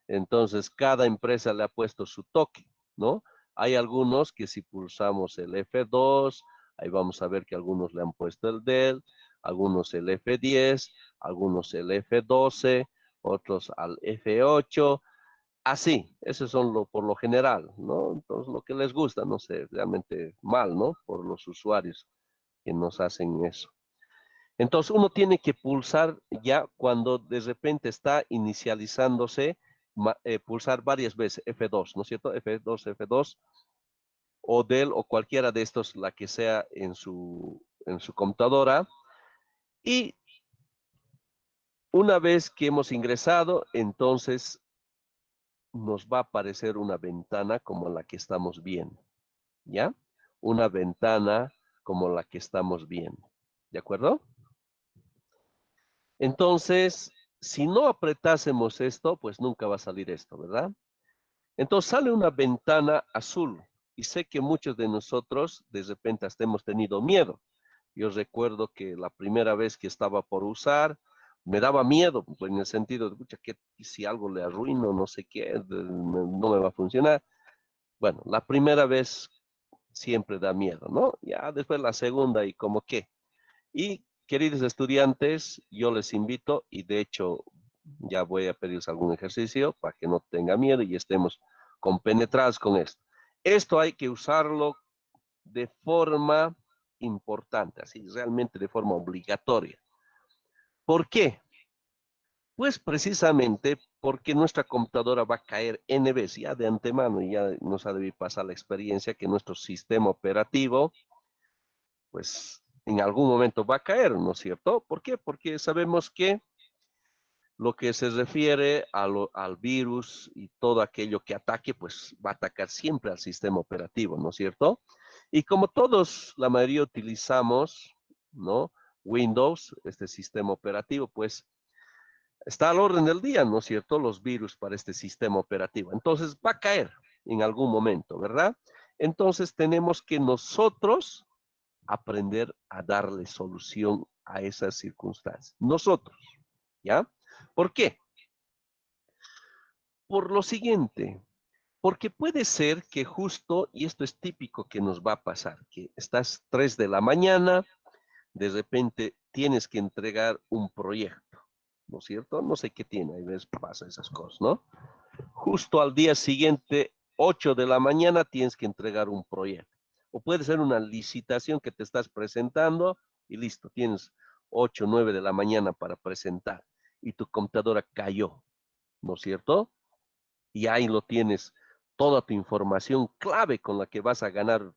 entonces cada empresa le ha puesto su toque, ¿no? Hay algunos que si pulsamos el F2, ahí vamos a ver que algunos le han puesto el del, algunos el F10, algunos el F12, otros al F8, así, esos son por lo general, ¿no? Entonces, lo que les gusta, no sé, realmente mal, ¿no? Por los usuarios que nos hacen eso. Entonces, uno tiene que pulsar ya cuando de repente está inicializándose, pulsar varias veces F2, ¿no es cierto? F2, F2, o Dell o cualquiera de estos, la que sea en su computadora. Y una vez que hemos ingresado, entonces nos va a aparecer una ventana como la que estamos viendo, ¿ya? Una ventana como la que estamos viendo, ¿de acuerdo? Entonces, si no apretásemos esto, pues nunca va a salir esto, ¿verdad? Entonces sale una ventana azul y sé que muchos de nosotros de repente hasta hemos tenido miedo. Yo recuerdo que la primera vez que estaba por usar, me daba miedo, en el sentido de, escucha, que si algo le arruino, no sé qué, no me va a funcionar. Bueno, la primera vez siempre da miedo, ¿no? Ya después la segunda y como qué. Y queridos estudiantes, yo les invito y de hecho ya voy a pedirles algún ejercicio para que no tengan miedo y estemos compenetrados con esto. Esto hay que usarlo de forma importante, así realmente de forma obligatoria. ¿Por qué? Pues precisamente porque nuestra computadora va a caer N veces, ya de antemano, ya nos ha de pasar la experiencia que nuestro sistema operativo, pues en algún momento va a caer, ¿no es cierto? ¿Por qué? Porque sabemos que lo que se refiere al virus y todo aquello que ataque, pues va a atacar siempre al sistema operativo, ¿no es cierto? Y como todos, la mayoría utilizamos, ¿no? Windows, este sistema operativo, pues está al orden del día, ¿no es cierto? Los virus para este sistema operativo. Entonces va a caer en algún momento, ¿verdad? Entonces tenemos que nosotros aprender a darle solución a esas circunstancias. Nosotros, ¿ya? ¿Por qué? Por lo siguiente, porque puede ser que justo, y esto es típico que nos va a pasar, que estás 3 de la mañana, de repente tienes que entregar un proyecto, ¿no es cierto? No sé qué tiene, a veces pasa esas cosas, ¿no? Justo al día siguiente, 8 de la mañana, tienes que entregar un proyecto. O puede ser una licitación que te estás presentando y listo, tienes 8, 9 de la mañana para presentar y tu computadora cayó, ¿no es cierto? Y ahí lo tienes, toda tu información clave con la que vas a ganar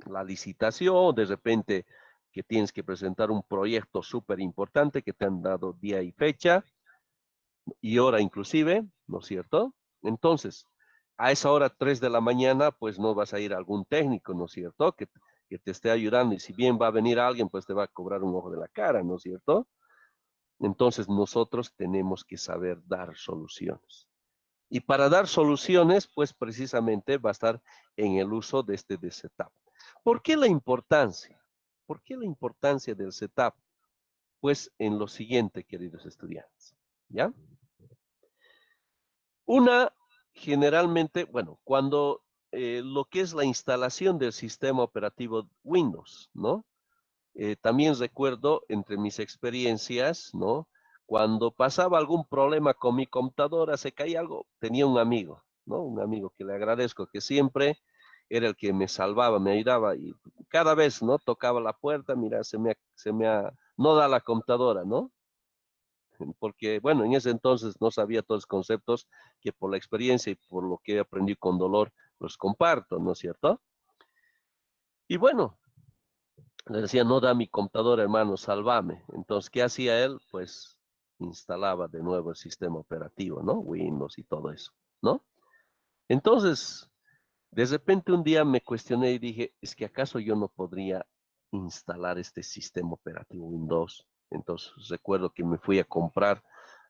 la licitación, de repente que tienes que presentar un proyecto súper importante que te han dado día y fecha y hora inclusive, ¿no es cierto? Entonces, a esa hora 3 de la mañana, pues no vas a ir a algún técnico, ¿no es cierto? Que te esté ayudando y si bien va a venir alguien, pues te va a cobrar un ojo de la cara, ¿no es cierto? Entonces nosotros tenemos que saber dar soluciones. Y para dar soluciones, pues precisamente va a estar en el uso de este de setup. ¿Por qué la importancia? ¿Por qué la importancia del setup? Pues en lo siguiente, queridos estudiantes, ¿ya? Una, generalmente, bueno, cuando lo que es la instalación del sistema operativo Windows, ¿no? También recuerdo entre mis experiencias, ¿no? Cuando pasaba algún problema con mi computadora, se caía algo, tenía un amigo, ¿no? Un amigo que le agradezco, que siempre era el que me salvaba, me ayudaba y cada vez, ¿no? Tocaba la puerta, mira, no da la computadora, ¿no? Porque, bueno, en ese entonces no sabía todos los conceptos que por la experiencia y por lo que aprendí con dolor, los comparto, ¿no es cierto? Y bueno, le decía, no da mi computadora, hermano, sálvame. Entonces, ¿qué hacía él? Pues instalaba de nuevo el sistema operativo, ¿no? Windows y todo eso, ¿no? Entonces, de repente un día me cuestioné y dije, ¿es que acaso yo no podría instalar este sistema operativo Windows? Entonces, recuerdo que me fui a comprar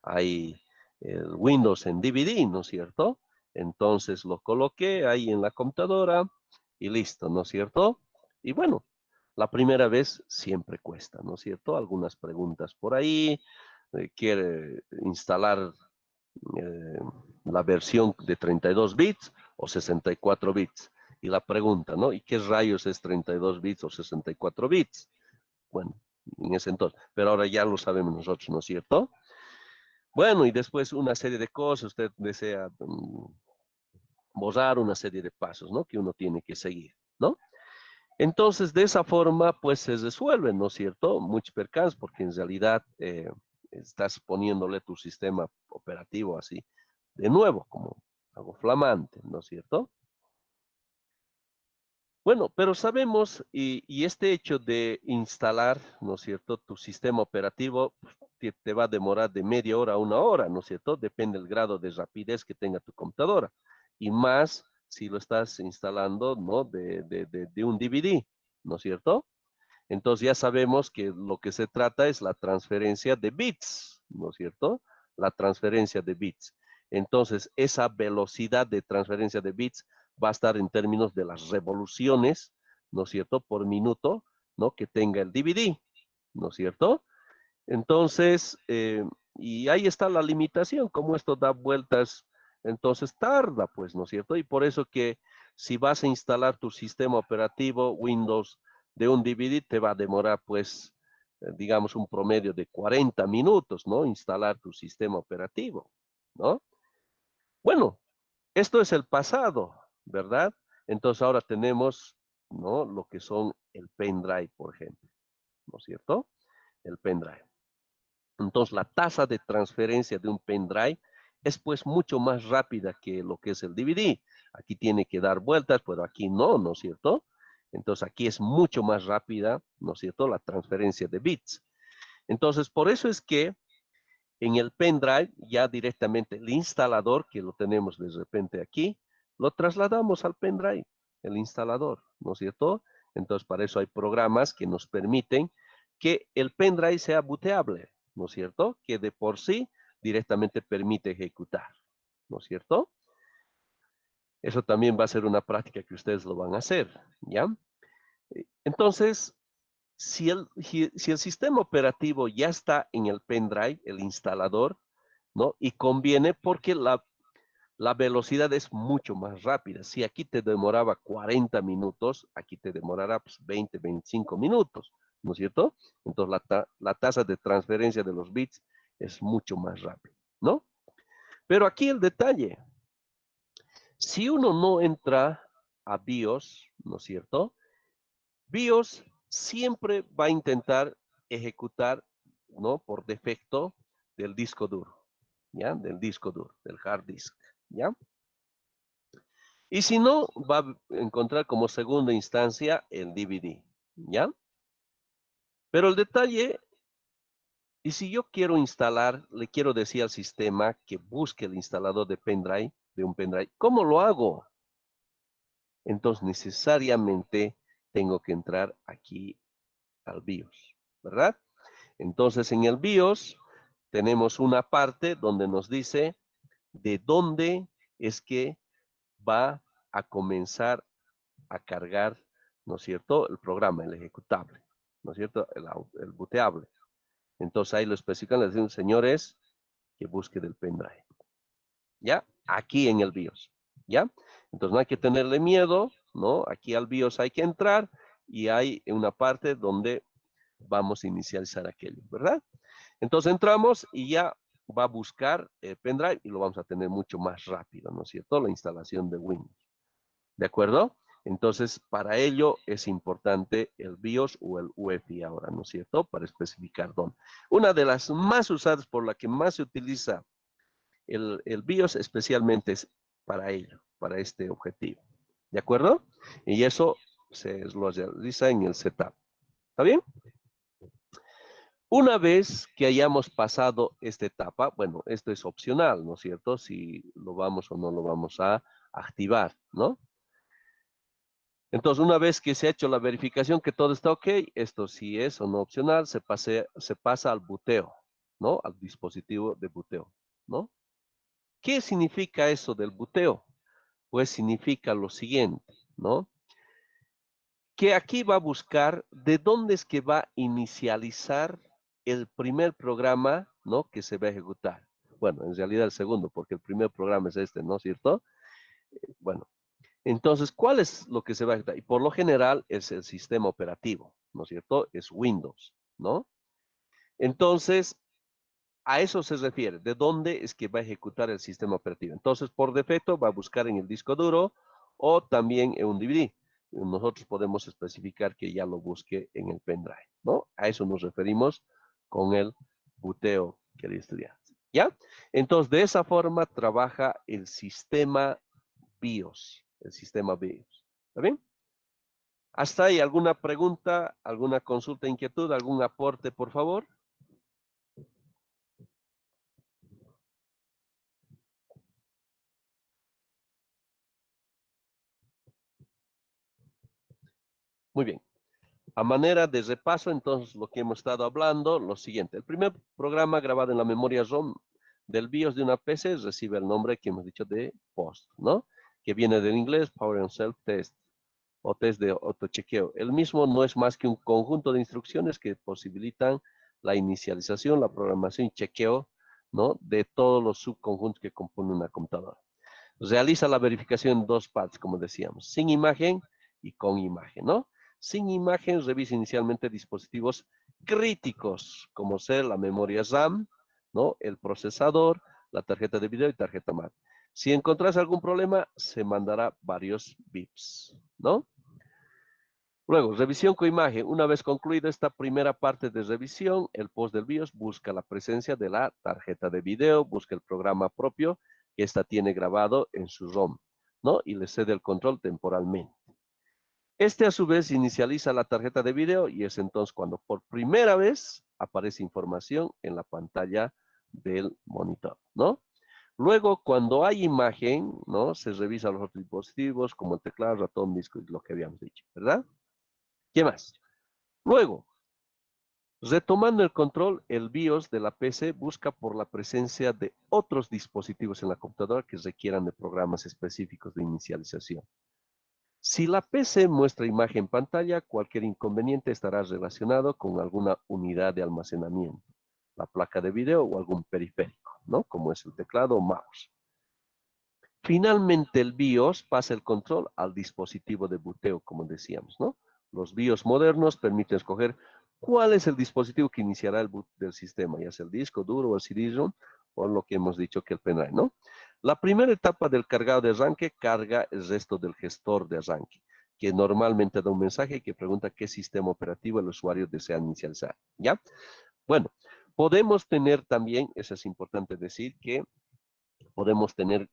ahí el Windows en DVD, ¿no es cierto? Entonces lo coloqué ahí en la computadora y listo, ¿no es cierto? Y bueno, la primera vez siempre cuesta, ¿no es cierto? Algunas preguntas por ahí, quiere instalar eh, la versión de 32 bits o 64 bits. Y la pregunta, ¿no? ¿Y qué rayos es 32 bits o 64 bits? Bueno, en ese entonces, pero ahora ya lo sabemos nosotros, ¿no es cierto? Bueno, y después una serie de cosas, usted desea borrar una serie de pasos, ¿no? Que uno tiene que seguir, ¿no? Entonces, de esa forma, pues se resuelve, ¿no es cierto? Muchos percances, porque en realidad estás poniéndole tu sistema operativo así, de nuevo, como algo flamante, ¿no es cierto? Bueno, pero sabemos, y este hecho de instalar, ¿no es cierto?, tu sistema operativo te va a demorar de media hora a una hora, ¿no es cierto? Depende del grado de rapidez que tenga tu computadora. Y más si lo estás instalando, ¿no?, de un DVD, ¿no es cierto? Entonces ya sabemos que lo que se trata es la transferencia de bits, ¿no es cierto? La transferencia de bits. Entonces, esa velocidad de transferencia de bits va a estar en términos de las revoluciones, ¿no es cierto?, por minuto, ¿no?, que tenga el DVD, ¿no es cierto? Entonces, y ahí está la limitación, como esto da vueltas, entonces tarda, pues, ¿no es cierto? Y por eso que si vas a instalar tu sistema operativo Windows de un DVD, te va a demorar, pues, digamos, un promedio de 40 minutos, ¿no? Instalar tu sistema operativo, ¿no? Bueno, esto es el pasado, ¿verdad? Entonces ahora tenemos, ¿no?, lo que son el pendrive, por ejemplo, ¿no es cierto? El pendrive. Entonces, la tasa de transferencia de un pendrive es pues mucho más rápida que lo que es el DVD. Aquí tiene que dar vueltas, pero aquí no, ¿no es cierto? Entonces, aquí es mucho más rápida, ¿no es cierto?, la transferencia de bits. Entonces, por eso es que en el pendrive, ya directamente el instalador, que lo tenemos de repente aquí, lo trasladamos al pendrive, el instalador, ¿no es cierto? Entonces, para eso hay programas que nos permiten que el pendrive sea booteable, ¿no es cierto? Que de por sí directamente permite ejecutar, ¿no es cierto? Eso también va a ser una práctica que ustedes lo van a hacer, ¿ya? Entonces, si el sistema operativo ya está en el pendrive, el instalador, ¿no? Y conviene porque la velocidad es mucho más rápida. Si aquí te demoraba 40 minutos, aquí te demorará pues, 20, 25 minutos, ¿no es cierto? Entonces la tasa de transferencia de los bits es mucho más rápida, ¿no? Pero aquí el detalle, si uno no entra a BIOS, ¿no es cierto? BIOS siempre va a intentar ejecutar, ¿no?, por defecto del disco duro, ¿ya? Del disco duro, del hard disk, ¿ya? Y si no, va a encontrar como segunda instancia el DVD, ¿ya? Pero el detalle, y si yo quiero instalar, le quiero decir al sistema que busque el instalador de pendrive, de un pendrive, ¿cómo lo hago? Entonces necesariamente tengo que entrar aquí al BIOS, ¿verdad? Entonces en el BIOS tenemos una parte donde nos dice de dónde es que va a comenzar a cargar, ¿no es cierto?, el programa, el ejecutable, ¿no es cierto?, el booteable. Entonces ahí lo especifican, le dicen, señores, que busque del pendrive. ¿Ya? Aquí en el BIOS. ¿Ya? Entonces no hay que tenerle miedo, ¿no? Aquí al BIOS hay que entrar y hay una parte donde vamos a inicializar aquello, ¿verdad? Entonces entramos y ya va a buscar el pendrive y lo vamos a tener mucho más rápido, ¿no es cierto? La instalación de Windows. ¿De acuerdo? Entonces, para ello es importante el BIOS o el UEFI ahora, ¿no es cierto? Para especificar dónde. Una de las más usadas, por la que más se utiliza el BIOS, especialmente es para ello, para este objetivo. ¿De acuerdo? Y eso se lo realiza en el setup. ¿Está bien? Una vez que hayamos pasado esta etapa, bueno, esto es opcional, ¿no es cierto? Si lo vamos o no lo vamos a activar, ¿no? Entonces, una vez que se ha hecho la verificación que todo está ok, esto sí es o no opcional, se pasa al buteo, ¿no? Al dispositivo de buteo, ¿no? ¿Qué significa eso del buteo? Pues significa lo siguiente, ¿no? Que aquí va a buscar de dónde es que va a inicializar el primer programa, ¿no?, que se va a ejecutar. Bueno, en realidad el segundo, porque el primer programa es este, ¿no es cierto? Bueno, Entonces, ¿cuál es lo que se va a ejecutar? Y por lo general es el sistema operativo, ¿no es cierto? Es Windows, ¿no? Entonces, a eso se refiere. ¿De dónde es que va a ejecutar el sistema operativo? Entonces, por defecto, va a buscar en el disco duro o también en un DVD. Nosotros podemos especificar que ya lo busque en el pendrive, ¿no? A eso nos referimos con el buteo, queridos estudiantes. ¿Ya? Entonces, de esa forma trabaja el sistema BIOS. El sistema BIOS. ¿Está bien? ¿Hasta ahí alguna pregunta, alguna consulta, inquietud, algún aporte, por favor? Muy bien. A manera de repaso, entonces, lo que hemos estado hablando, lo siguiente. El primer programa grabado en la memoria ROM del BIOS de una PC recibe el nombre que hemos dicho de POST, ¿no? Que viene del inglés Power and Self Test o test de autochequeo. El mismo no es más que un conjunto de instrucciones que posibilitan la inicialización, la programación y chequeo, ¿no? De todos los subconjuntos que componen una computadora. Realiza la verificación en dos partes, como decíamos, sin imagen y con imagen, ¿no? Sin imagen, revisa inicialmente dispositivos críticos, como ser la memoria RAM, ¿no? El procesador, la tarjeta de video y tarjeta madre. Si encontrás algún problema, se mandará varios bips, ¿no? Luego, revisión con imagen. Una vez concluida esta primera parte de revisión, el post del BIOS busca la presencia de la tarjeta de video, busca el programa propio que ésta tiene grabado en su ROM, ¿no? Y le cede el control temporalmente. Este a su vez inicializa la tarjeta de video y es entonces cuando por primera vez aparece información en la pantalla del monitor, ¿no? Luego, cuando hay imagen, ¿no? Se revisa los otros dispositivos como el teclado, ratón, disco y lo que habíamos dicho, ¿verdad? ¿Qué más? Luego, retomando el control, el BIOS de la PC busca por la presencia de otros dispositivos en la computadora que requieran de programas específicos de inicialización. Si la PC muestra imagen en pantalla, cualquier inconveniente estará relacionado con alguna unidad de almacenamiento, la placa de video o algún periférico, ¿no? Como es el teclado o mouse. Finalmente, el BIOS pasa el control al dispositivo de buteo, como decíamos, ¿no? Los BIOS modernos permiten escoger cuál es el dispositivo que iniciará el boot del sistema, ya sea el disco duro o el CD-ROM, o lo que hemos dicho que el pendrive, ¿no? La primera etapa del cargado de arranque carga el resto del gestor de arranque, que normalmente da un mensaje que pregunta qué sistema operativo el usuario desea inicializar, ¿ya? Bueno, podemos tener también, eso es importante decir, que podemos tener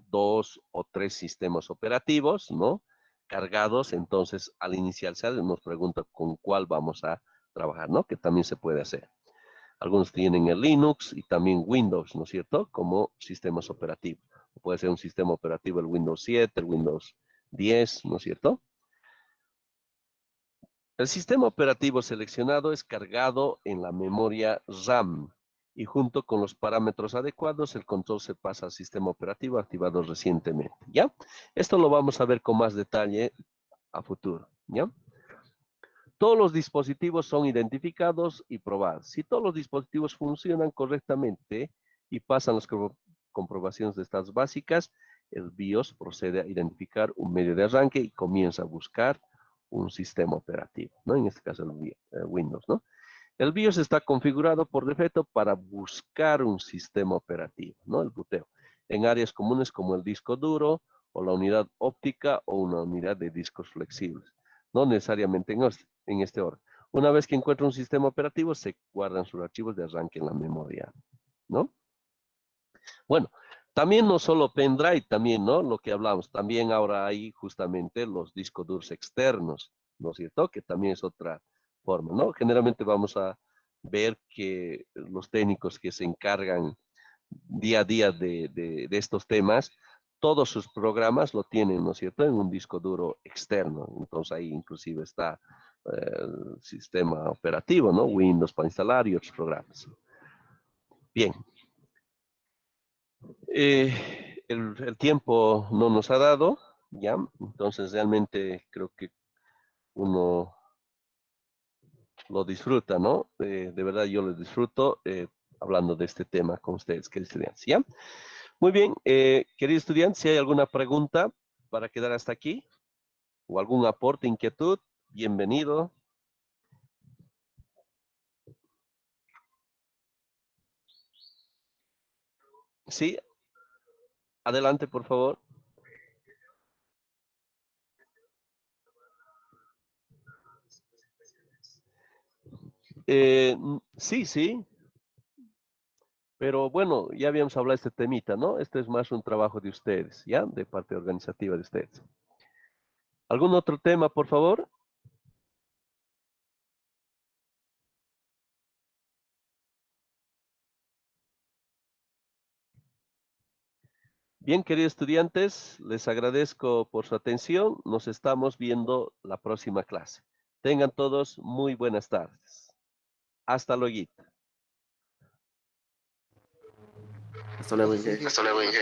2 o 3 sistemas operativos, ¿no? Cargados, entonces al inicializar nos pregunta con cuál vamos a trabajar, ¿no? Que también se puede hacer. Algunos tienen el Linux y también Windows, ¿no es cierto? Como sistemas operativos. Puede ser un sistema operativo el Windows 7, el Windows 10, ¿no es cierto? El sistema operativo seleccionado es cargado en la memoria RAM y junto con los parámetros adecuados, el control se pasa al sistema operativo activado recientemente, ¿ya? Esto lo vamos a ver con más detalle a futuro, ¿ya? Todos los dispositivos son identificados y probados. Si todos los dispositivos funcionan correctamente y pasan las comprobaciones de estados básicas, el BIOS procede a identificar un medio de arranque y comienza a buscar un sistema operativo, ¿no? En este caso el Windows, ¿no? El BIOS está configurado por defecto para buscar un sistema operativo, ¿no? El buteo, en áreas comunes como el disco duro o la unidad óptica o una unidad de discos flexibles, no necesariamente en este orden. Una vez que encuentra un sistema operativo, se guardan sus archivos de arranque en la memoria, ¿no? Bueno, también no solo pendrive, también, ¿no? Lo que hablamos, también ahora hay justamente los discos duros externos, ¿no es cierto? Que también es otra forma, ¿no? Generalmente vamos a ver que los técnicos que se encargan día a día de estos temas, todos sus programas lo tienen, ¿no es cierto?, en un disco duro externo. Entonces ahí inclusive está el sistema operativo, ¿no? Windows para instalar y otros programas. Bien. El tiempo no nos ha dado, ¿ya? Entonces realmente creo que uno lo disfruta, ¿no? De verdad yo lo disfruto hablando de este tema con ustedes, queridos estudiantes, ¿ya? Muy bien, queridos estudiantes, si hay alguna pregunta, para quedar hasta aquí? ¿O algún aporte, inquietud? Bienvenido. Sí, adelante, por favor. Sí, sí. Pero bueno, ya habíamos hablado de este temita, ¿no? Este es más un trabajo de ustedes, ¿ya? De parte organizativa de ustedes. ¿Algún otro tema, por favor? Bien, queridos estudiantes, les agradezco por su atención. Nos estamos viendo la próxima clase. Tengan todos muy buenas tardes. Hasta luego. Hasta luego, Inge. Hasta luego, Inge.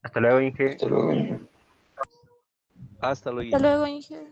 Hasta luego, Inge. Hasta luego, Inge. Hasta luego. Hasta luego, Inge.